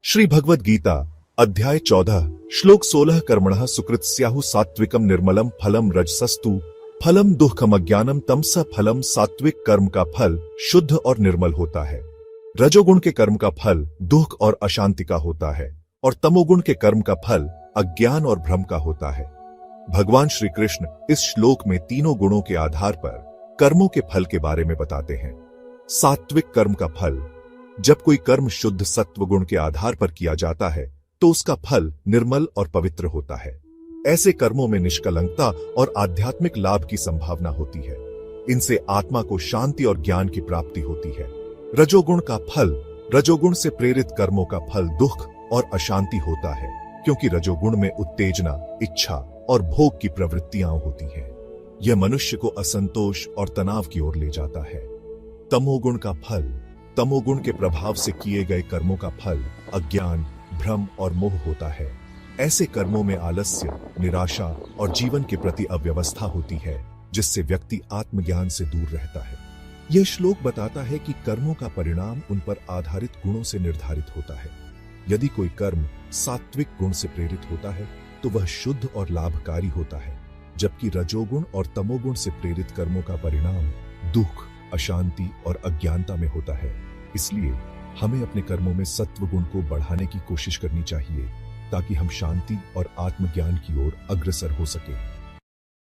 श्री भगवद गीता अध्याय 14 श्लोक 16 कर्मणः सुकृत स्याहु सात्विकम निर्मलम फलम रजसस्तु फलम दुःखमज्ञानम तमस फलम। सात्विक कर्म का फल शुद्ध और निर्मल होता है। रजोगुण के कर्म का फल दुख और अशांति का होता है और तमोगुण के कर्म का फल अज्ञान और भ्रम का होता है। भगवान श्री कृष्ण इस श्लोक में तीनों गुणों के आधार पर कर्मों के फल के बारे में बताते हैं। सात्विक कर्म का फल, जब कोई कर्म शुद्ध सत्व गुण के आधार पर किया जाता है तो उसका फल निर्मल और पवित्र होता है। ऐसे कर्मों में निष्कलंकता और आध्यात्मिक लाभ की संभावना होती है। इनसे आत्मा को शांति और ज्ञान की प्राप्ति होती है। रजोगुण का फल, रजोगुण से प्रेरित कर्मों का फल दुख और अशांति होता है, क्योंकि रजोगुण में उत्तेजना, इच्छा और भोग की प्रवृत्तियां होती हैं। यह मनुष्य को असंतोष और तनाव की ओर ले जाता है। तमोगुण का फल, तमोगुण के प्रभाव से किए गए कर्मों का फल अज्ञान, भ्रम और मोह होता है। ऐसे कर्मों में आलस्य, निराशा और जीवन के प्रति अव्यवस्था होती है, जिससे व्यक्ति आत्मज्ञान से दूर रहता है। यह श्लोक बताता है कि कर्मों का परिणाम उन पर आधारित गुणों से निर्धारित होता है। यदि कोई कर्म सात्विक गुण से प्रेरित होता है तो वह शुद्ध और लाभकारी होता है, जबकि रजोगुण और तमोगुण से प्रेरित कर्मों का परिणाम दुख, अशांति और अज्ञानता में होता है। इसलिए हमें अपने कर्मों में सत्व गुण को बढ़ाने की कोशिश करनी चाहिए, ताकि हम शांति और आत्मज्ञान की ओर अग्रसर हो सके।